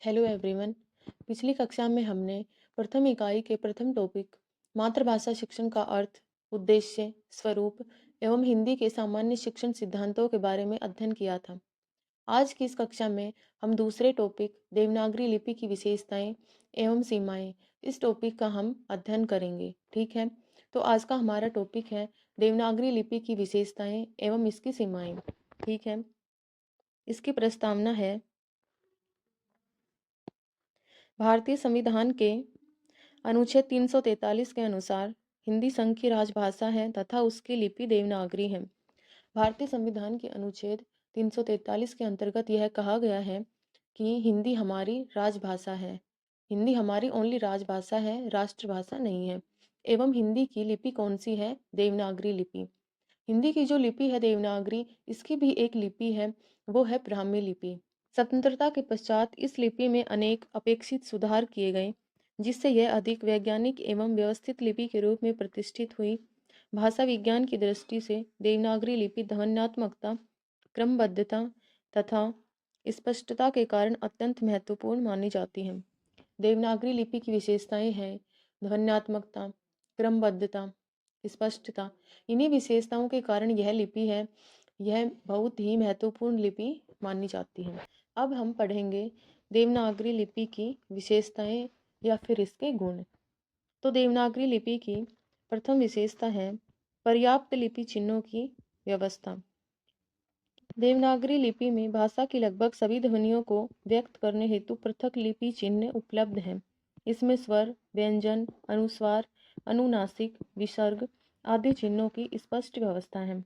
Hello everyone. पिछली कक्षा में हमने प्रथम इकाई के प्रथम टॉपिक मातृभाषा शिक्षण का अर्थ, उद्देश्य, स्वरूप एवं हिंदी के सामान्य शिक्षण सिद्धांतों के बारे में अध्ययन किया था। आज की इस कक्षा में हम दूसरे टॉपिक देवनागरी लिपि की विशेषताएं एवं सीमाएं, इस टॉपिक का हम अध्ययन करेंगे। ठीक है, तो आज का हमारा टॉपिक है देवनागरी लिपि की विशेषताएं एवं इसकी सीमाएं। ठीक है, इसकी प्रस्तावना है। भारतीय संविधान के अनुच्छेद 343 के अनुसार हिंदी संघ की राजभाषा है तथा उसकी लिपि देवनागरी है। भारतीय संविधान के अनुच्छेद 343 के अंतर्गत यह कहा गया है कि हिंदी हमारी राजभाषा है। हिंदी हमारी ओनली राजभाषा है, राष्ट्रभाषा नहीं है। एवं हिंदी की लिपि कौन सी है? देवनागरी लिपि। हिंदी की जो लिपि है देवनागरी, इसकी भी एक लिपि है, वो है ब्राह्मी लिपि। स्वतंत्रता के पश्चात इस लिपि में अनेक अपेक्षित सुधार किए गए, जिससे यह अधिक वैज्ञानिक एवं व्यवस्थित लिपि के रूप में प्रतिष्ठित हुई। भाषा विज्ञान की दृष्टि से देवनागरी लिपि ध्वन्यात्मकता, क्रमबद्धता तथा स्पष्टता के कारण अत्यंत महत्वपूर्ण मानी जाती है। देवनागरी लिपि की विशेषताएं हैं ध्वन्यात्मकता, क्रमबद्धता, स्पष्टता। इन्हीं विशेषताओं के कारण यह लिपि है, यह बहुत ही महत्वपूर्ण लिपि मानी जाती है। अब हम पढ़ेंगे देवनागरी लिपि की विशेषताएं या फिर इसके गुण। तो देवनागरी लिपि की प्रथम विशेषता है पर्याप्त लिपि चिन्हों की व्यवस्था। देवनागरी लिपि में भाषा की लगभग सभी ध्वनियों को व्यक्त करने हेतु पृथक लिपि चिन्ह उपलब्ध हैं। इसमें स्वर, व्यंजन, अनुस्वार, अनुनासिक, विसर्ग आदि चिन्हों की स्पष्ट व्यवस्था है।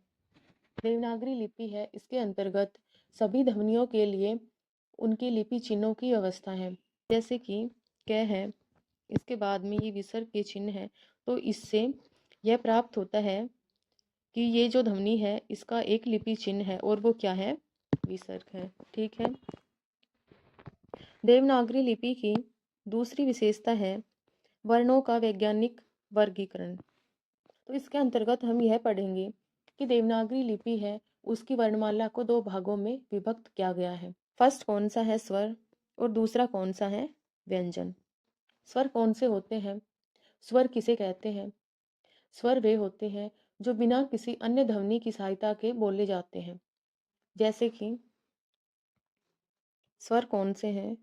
देवनागरी लिपि है, इसके अंतर्गत सभी ध्वनियों के लिए उनकी लिपि चिन्हों की व्यवस्था है। जैसे कि क है, इसके बाद में ये विसर्ग के चिन्ह है, तो इससे यह प्राप्त होता है कि ये जो ध्वनि है इसका एक लिपि चिन्ह है और वो क्या है? विसर्ग है। ठीक है। देवनागरी लिपि की दूसरी विशेषता है वर्णों का वैज्ञानिक वर्गीकरण। तो इसके अंतर्गत हम यह पढ़ेंगे कि देवनागरी लिपि है, उसकी वर्णमाला को दो भागों में विभक्त किया गया है। फर्स्ट कौन सा है? स्वर। और दूसरा कौन सा है? व्यंजन। स्वर कौन से होते हैं? स्वर किसे कहते हैं? स्वर वे होते हैं जो बिना किसी अन्य ध्वनि की सहायता के बोले जाते हैं। जैसे कि स्वर कौन से हैं?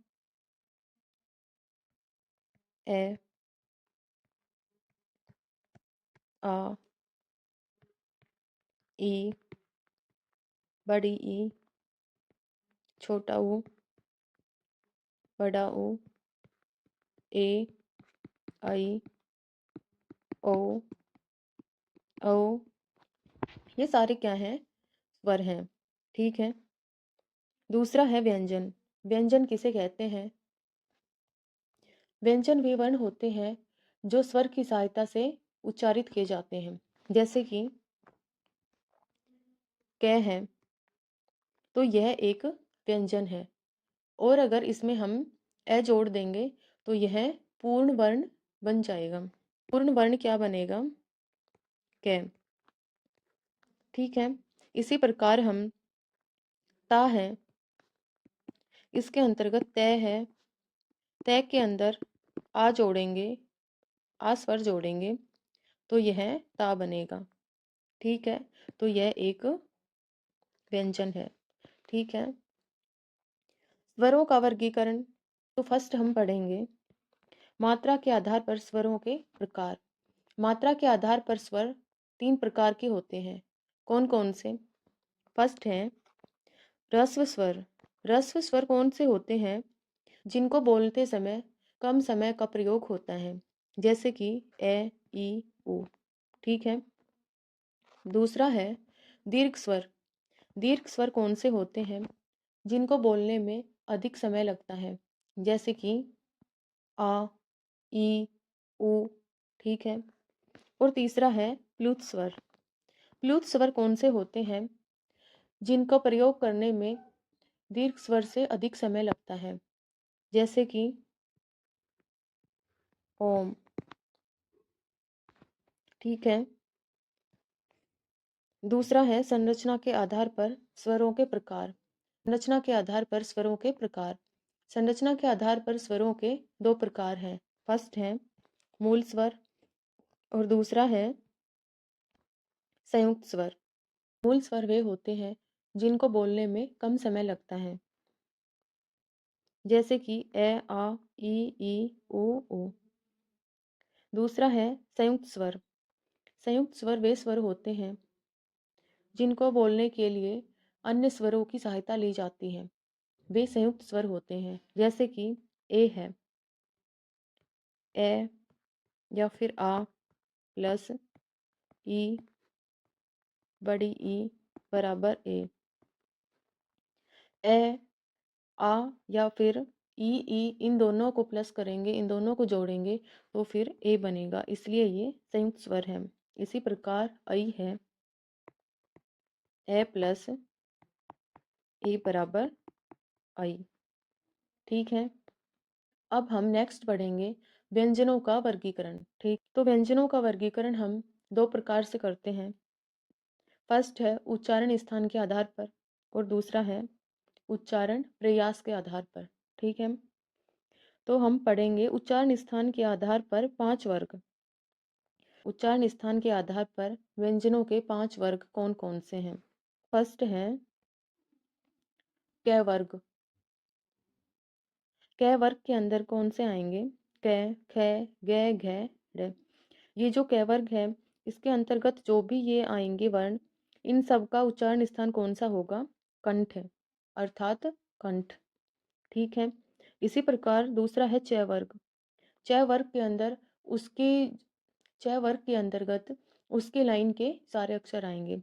ए, आ, ई, बड़ी ई, छोटा ऊ, बड़ा ऊ, ए, आई, ओ, औ। ये सारे क्या हैं? स्वर हैं। ठीक है। दूसरा है व्यंजन। व्यंजन किसे कहते हैं? व्यंजन वे वर्ण होते हैं जो स्वर की सहायता से उच्चारित किए जाते हैं। जैसे कि क है, तो यह एक व्यंजन है और अगर इसमें हम ए जोड़ देंगे तो यह पूर्ण वर्ण बन जाएगा। पूर्ण वर्ण क्या बनेगा? क। ठीक है। इसी प्रकार हम ता है, इसके अंतर्गत तय है, तय के अंदर आ जोड़ेंगे, आ स्वर जोड़ेंगे तो यह ता बनेगा। ठीक है, तो यह एक व्यंजन है। ठीक है। स्वरों का वर्गीकरण। तो फर्स्ट हम पढ़ेंगे मात्रा के आधार पर स्वरों के प्रकार। मात्रा के आधार पर स्वर तीन प्रकार के होते हैं। कौन कौन से? फर्स्ट है ह्रस्व स्वर। ह्रस्व स्वर कौन से होते हैं? जिनको बोलते समय कम समय का प्रयोग होता है, जैसे कि ए, ई, उ। ठीक है। दूसरा है दीर्घ स्वर। दीर्घ स्वर कौन से होते हैं? जिनको बोलने में अधिक समय लगता है, जैसे कि आ, ई, उ। ठीक है। और तीसरा है प्लुत स्वर। प्लुत स्वर कौन से होते हैं? जिनको प्रयोग करने में दीर्घ स्वर से अधिक समय लगता है, जैसे कि ओम। ठीक है। दूसरा है संरचना के आधार पर स्वरों के प्रकार। संरचना के आधार पर स्वरों के प्रकार। संरचना के आधार पर स्वरों के दो प्रकार हैं। फर्स्ट है मूल स्वर और दूसरा है संयुक्त स्वर। मूल स्वर वे होते हैं जिनको बोलने में कम समय लगता है, जैसे कि ए, आ, ई, ऊ, ऊ। दूसरा है संयुक्त स्वर। संयुक्त स्वर वे स्वर होते हैं जिनको बोलने के लिए अन्य स्वरों की सहायता ली जाती है। वे संयुक्त स्वर होते हैं, जैसे कि ए है, ए या फिर आ प्लस ई बड़ी ई बराबर ए। ए, आ या फिर ई इन दोनों को प्लस करेंगे, इन दोनों को जोड़ेंगे तो फिर ए बनेगा, इसलिए ये संयुक्त स्वर है। इसी प्रकार आई है, ए प्लस ए बराबर आई। ठीक है, अब हम नेक्स्ट पढ़ेंगे व्यंजनों का वर्गीकरण। ठीक, तो व्यंजनों का वर्गीकरण हम दो प्रकार से करते हैं। फर्स्ट है उच्चारण स्थान के आधार पर और दूसरा है उच्चारण प्रयास के आधार पर। ठीक है, तो हम पढ़ेंगे उच्चारण स्थान के आधार पर 5 वर्ग। उच्चारण स्थान के आधार पर व्यंजनों के 5 वर्ग कौन कौन से हैं। फर्स्ट है क वर्ग। क वर्ग के अंदर कौन से आएंगे, क, ख, ग, घ, ड़। ये जो क वर्ग है इसके अंतर्गत जो भी ये आएंगे वर्ण, इन सब का उच्चारण स्थान कौन सा होगा, कंठ, अर्थात कंठ। ठीक है, इसी प्रकार दूसरा है च वर्ग। च वर्ग के अंदर उसके च वर्ग के अंतर्गत उसके लाइन के सारे अक्षर आएंगे,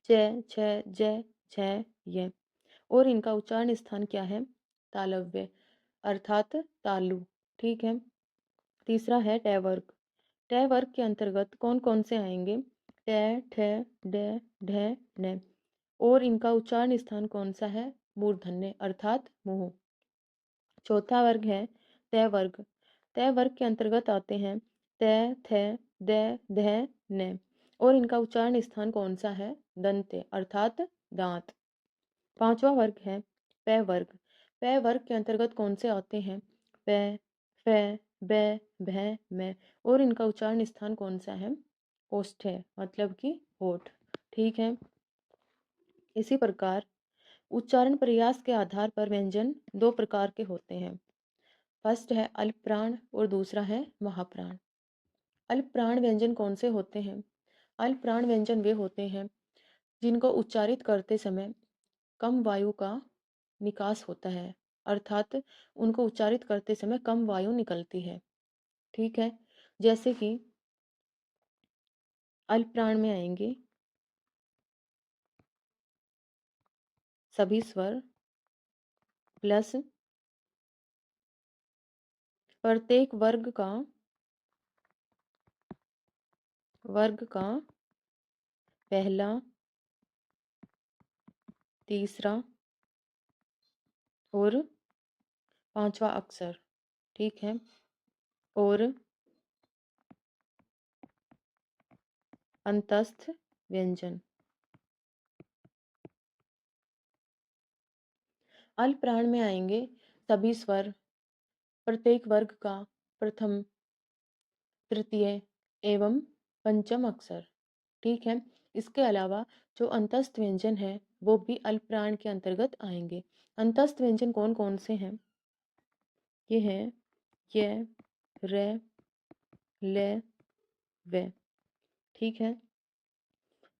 च, छ, ज, झ, य। और इनका उच्चारण स्थान क्या है, तालव्य, अर्थात तालु। ठीक है, तीसरा है ट वर्ग। ट वर्ग के अंतर्गत कौन कौन से आएंगे, ट, ठ, ड, ढ, न। और इनका उच्चारण स्थान कौन सा है, मूर्धन्य, अर्थात मुंह। चौथा वर्ग है त वर्ग। त वर्ग के अंतर्गत आते हैं त, थ, द, ध, न। और इनका उच्चारण स्थान कौन सा है, दंत्य, अर्थात दांत। पांचवा वर्ग है प वर्ग। प वर्ग के अंतर्गत कौन से आते हैं, प, फ, ब, भ, म। और इनका उच्चारण स्थान कौन सा है, ओष्ठ्य, मतलब कि होठ। ठीक है, इसी प्रकार उच्चारण प्रयास के आधार पर व्यंजन दो प्रकार के होते हैं। फर्स्ट है अल्प प्राण और दूसरा है महाप्राण। अल्प प्राण व्यंजन कौन से होते हैं, अल्प प्राण व्यंजन वे होते हैं जिनको उच्चारित करते समय कम वायु का निकास होता है, अर्थात उनको उच्चारित करते समय कम वायु निकलती है। ठीक है, जैसे कि अल्प प्राण में आएंगे सभी स्वर प्लस प्रत्येक वर्ग का पहला, तीसरा और पांचवा अक्षर। ठीक है, और अंतस्थ व्यंजन। अल्प प्राण में आएंगे सभी स्वर, प्रत्येक वर्ग का प्रथम, तृतीय एवं पंचम अक्षर। ठीक है, इसके अलावा जो अंतस्थ व्यंजन है वो भी अल्प प्राण के अंतर्गत आएंगे। अंतस्थ व्यंजन कौन कौन से हैं, ये हैं य, र, ल, व। ठीक है,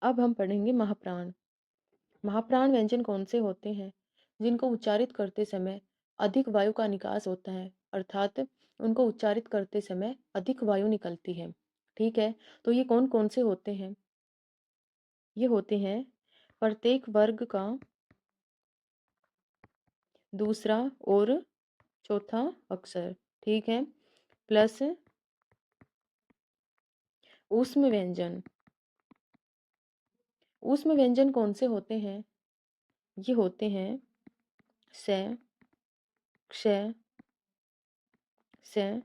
अब हम पढ़ेंगे महाप्राण। महाप्राण व्यंजन कौन से होते हैं जिनको उच्चारित करते समय अधिक वायु का निकास होता है, अर्थात उनको उच्चारित करते समय अधिक वायु निकलती है। ठीक है, तो ये कौन कौन से होते हैं, ये होते हैं प्रत्येक वर्ग का दूसरा और चौथा अक्षर। ठीक है, प्लस ऊष्म व्यंजन। ऊष्म व्यंजन कौन से होते हैं, ये होते हैं स, क्ष, स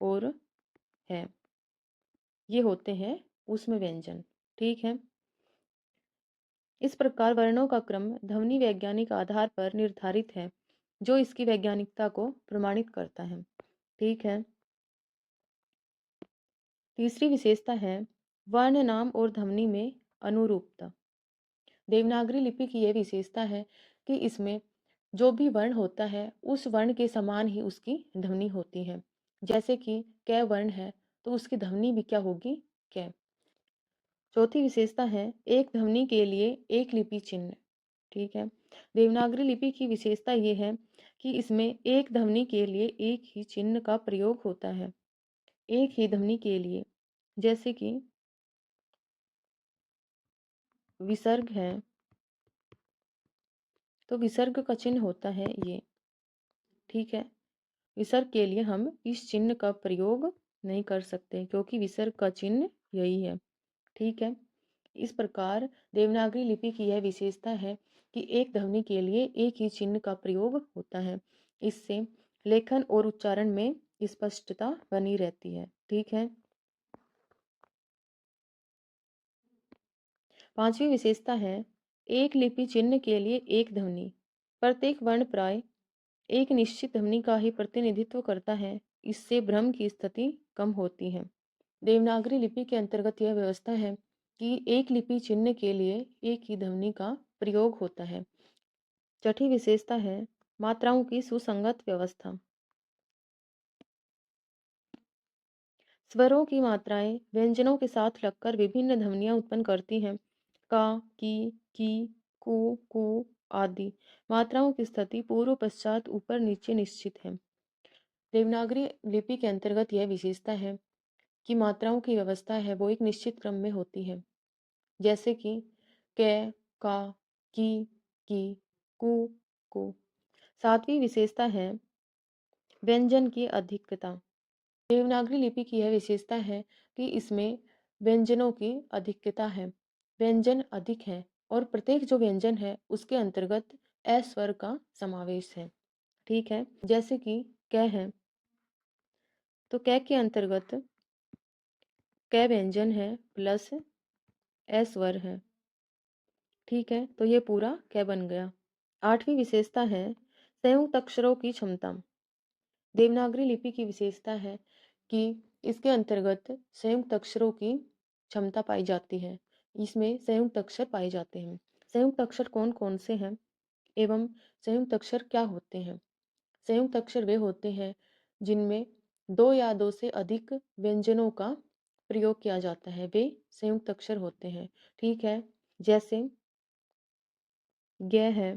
और है, ये होते हैं ऊष्म व्यंजन। ठीक है। इस प्रकार वर्णों का क्रम ध्वनि वैज्ञानिक आधार पर निर्धारित है, जो इसकी वैज्ञानिकता को प्रमाणित करता है। ठीक है। तीसरी विशेषता है वर्ण, नाम और ध्वनि में अनुरूपता। देवनागरी लिपि की यह विशेषता है कि इसमें जो भी वर्ण होता है उस वर्ण के समान ही उसकी ध्वनि होती है। जैसे कि क वर्ण है तो उसकी ध्वनि भी क्या होगी, क। चौथी विशेषता है एक ध्वनि के लिए एक लिपि चिन्ह। ठीक है। देवनागरी लिपि की विशेषता ये है कि इसमें एक ध्वनि के लिए एक ही चिन्ह का प्रयोग होता है, एक ही ध्वनि के लिए। जैसे कि विसर्ग है तो विसर्ग का चिन्ह होता है ये। ठीक है। विसर्ग के लिए हम इस चिन्ह का प्रयोग नहीं कर सकते क्योंकि विसर्ग का चिन्ह यही है। ठीक है। इस प्रकार देवनागरी लिपि की यह विशेषता है कि एक ध्वनि के लिए एक ही चिन्ह का प्रयोग होता है। इससे लेखन और उच्चारण में स्पष्टता बनी रहती है। ठीक है। पांचवी विशेषता है एक लिपि चिन्ह के लिए एक ध्वनि। प्रत्येक वर्ण प्राय एक निश्चित ध्वनि का ही प्रतिनिधित्व करता है। इससे भ्रम की स्थिति कम होती है। देवनागरी लिपि के अंतर्गत यह व्यवस्था है कि एक लिपि चिन्ह के लिए एक ही ध्वनि का प्रयोग होता है। छठी विशेषता है मात्राओं की सुसंगत व्यवस्था। स्वरों की मात्राएं व्यंजनों के साथ लगकर विभिन्न ध्वनियां उत्पन्न करती हैं। का, की, कु, कु आदि मात्राओं की स्थिति पूर्व पश्चात ऊपर नीचे निश्चित है। देवनागरी लिपि के अंतर्गत यह विशेषता है कि मात्राओं की व्यवस्था है वो एक निश्चित क्रम में होती है। जैसे कि क, का, की, कु, को। सातवीं विशेषता है व्यंजन की अधिकता। देवनागरी लिपि की यह विशेषता है कि इसमें व्यंजनों की अधिकता है, व्यंजन अधिक है और प्रत्येक जो व्यंजन है उसके अंतर्गत ए स्वर का समावेश है। ठीक है। जैसे कि क है तो क के अंतर्गत क व्यंजन है प्लस ए स्वर है। ठीक है। तो ये पूरा क बन गया। आठवीं विशेषता है संयुक्त अक्षरों की क्षमता। देवनागरी लिपि की विशेषता है कि इसके अंतर्गत संयुक्त अक्षरों की क्षमता पाई जाती है। इसमें संयुक्त अक्षर पाए जाते हैं। संयुक्त अक्षर कौन कौन से हैं एवं संयुक्त अक्षर क्या होते हैं। संयुक्त अक्षर वे होते हैं जिनमें दो या दो से अधिक व्यंजनों का प्रयोग किया जाता है, वे संयुक्त अक्षर होते हैं। ठीक है। जैसे ग है,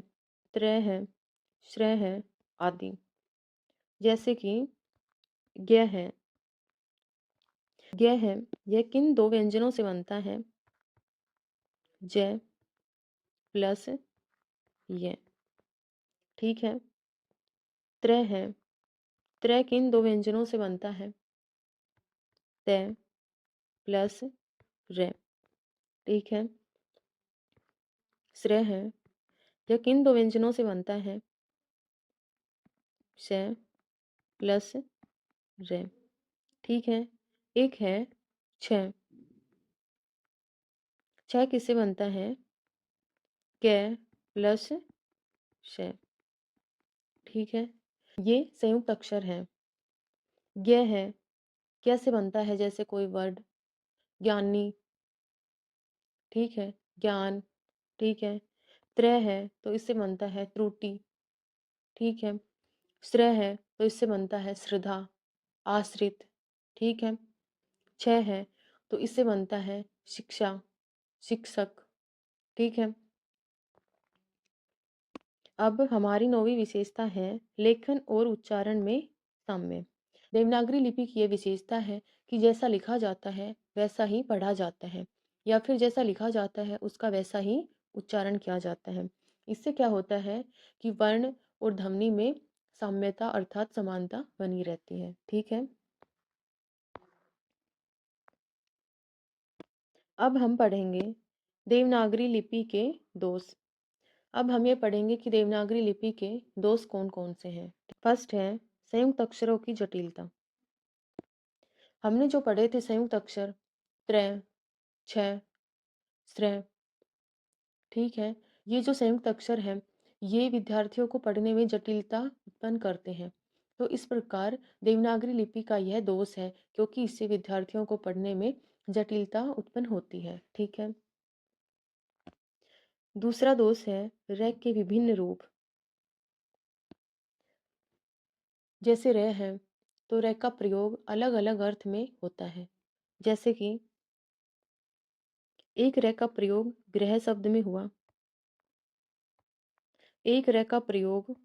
त्र है, श्र है आदि। जैसे कि ग है, ग है यह किन दो व्यंजनों से बनता है, ज प्लस य। ठीक है। त्र है, त्र किन दो व्यंजनों से बनता है, त प्लस र। ठीक है। श्र है, यह किन दो व्यंजनों से बनता है, श प्लस र। ठीक है। एक है छ, छ किससे बनता है, क प्लस श। ठीक है। ये संयुक्त अक्षर है। ज्ञ है, कैसे बनता है, जैसे कोई वर्ड ज्ञानी। ठीक है। ज्ञान। ठीक है। त्र है तो इससे बनता है त्रुटि। ठीक है। श्र है तो इससे बनता है श्रद्धा, आश्रित। ठीक है। छ है तो इससे बनता है शिक्षा, शिक्षक। ठीक है। अब हमारी नौवीं विशेषता है लेखन और उच्चारण में साम्य। देवनागरी लिपि की यह विशेषता है कि जैसा लिखा जाता है वैसा ही पढ़ा जाता है, या फिर जैसा लिखा जाता है उसका वैसा ही उच्चारण किया जाता है। इससे क्या होता है कि वर्ण और ध्वनि में साम्यता अर्थात समानता बनी रहती है। ठीक है। अब हम पढ़ेंगे देवनागरी लिपि के दोष। अब हम ये पढ़ेंगे कि देवनागरी लिपि के दोष कौन कौन से हैं। फर्स्ट है संयुक्त अक्षरों की जटिलता। हमने जो पढ़े थे संयुक्त अक्षर त्र, छ, श्रेय। ठीक है, ये जो संयुक्त अक्षर हैं, ये विद्यार्थियों को पढ़ने में जटिलता उत्पन्न करते हैं। तो इस प्रकार देवनागरी लिपि का यह दोष है, क्योंकि इससे विद्यार्थियों को पढ़ने में जटिलता उत्पन्न होती है। ठीक है। दूसरा दोष है र के विभिन्न रूप। जैसे र है, तो र का प्रयोग अलग अलग अर्थ में होता है। जैसे कि एक र का प्रयोग गृह शब्द में हुआ, एक र का प्रयोग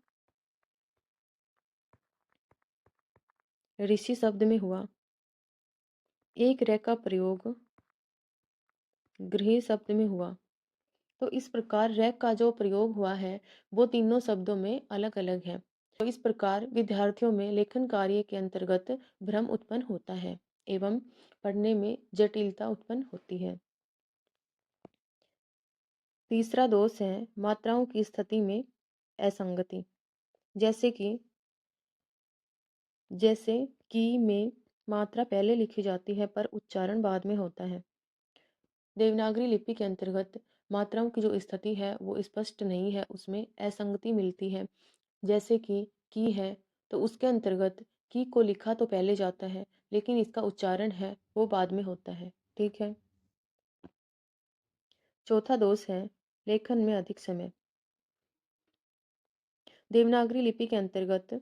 ऋषि शब्द में हुआ, एक र का प्रयोग गृह शब्द में हुआ। तो इस प्रकार रैक का जो प्रयोग हुआ है वो तीनों शब्दों में अलग अलग है। तो इस प्रकार विद्यार्थियों में लेखन कार्य के अंतर्गत भ्रम उत्पन्न होता है एवं पढ़ने में जटिलता उत्पन्न होती है। तीसरा दोष है मात्राओं की स्थिति में असंगति। जैसे कि में मात्रा पहले लिखी जाती है पर उच्चारण बाद में होता है। देवनागरी लिपि के अंतर्गत मात्राओं की जो स्थिति है वो स्पष्ट नहीं है, उसमें असंगति मिलती है। जैसे कि की है, तो उसके अंतर्गत की को लिखा तो पहले जाता है, लेकिन इसका उच्चारण है वो बाद में होता है। ठीक है। चौथा दोष है लेखन में अधिक समय। देवनागरी लिपि के अंतर्गत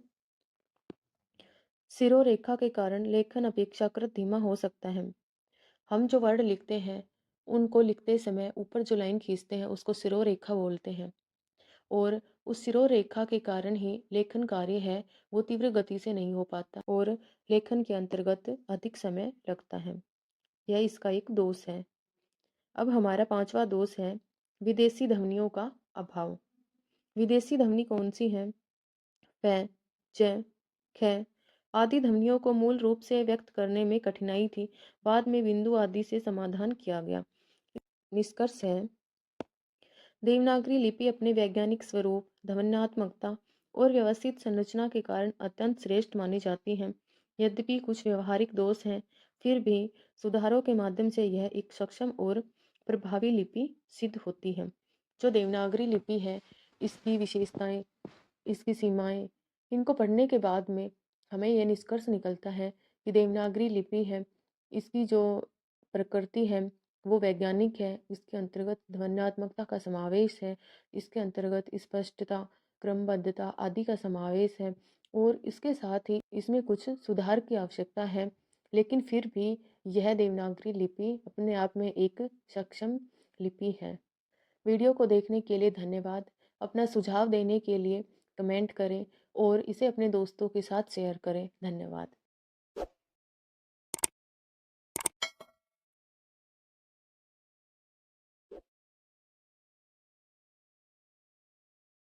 सिरोरेखा के कारण लेखन अपेक्षाकृत धीमा हो सकता है। हम जो वर्ड लिखते हैं उनको लिखते समय ऊपर जो लाइन खींचते हैं उसको सिरोरेखा बोलते हैं, और उस सिरोरेखा के कारण ही लेखन कार्य है वो तीव्र गति से नहीं हो पाता और लेखन के अंतर्गत अधिक समय लगता है। यह इसका एक दोष है। अब हमारा पांचवा दोष है विदेशी ध्वनियों का अभाव। विदेशी ध्वनि कौन सी है? फ, च, ख आदि ध्वनियों को मूल रूप से व्यक्त करने में कठिनाई थी, बाद में बिंदु आदि से समाधान किया गया। निष्कर्ष है देवनागरी लिपि अपने वैज्ञानिक स्वरूप, ध्वन्यात्मकता और व्यवस्थित संरचना के कारण अत्यंत श्रेष्ठ मानी जाती है। यद्यपि कुछ व्यवहारिक दोष हैं, फिर भी सुधारों के माध्यम से यह एक सक्षम और प्रभावी लिपि सिद्ध होती है। जो देवनागरी लिपि है, इसकी विशेषताएं, इसकी सीमाएं, इनको पढ़ने के बाद में हमें यह निष्कर्ष निकलता है कि देवनागरी लिपि है, इसकी जो प्रकृति है वो वैज्ञानिक है। इसके अंतर्गत ध्वन्यात्मकता का समावेश है, इसके अंतर्गत स्पष्टता, क्रमबद्धता आदि का समावेश है, और इसके साथ ही इसमें कुछ सुधार की आवश्यकता है, लेकिन फिर भी यह देवनागरी लिपि अपने आप में एक सक्षम लिपि है। वीडियो को देखने के लिए धन्यवाद। अपना सुझाव देने के लिए कमेंट करें और इसे अपने दोस्तों के साथ शेयर करें। धन्यवाद।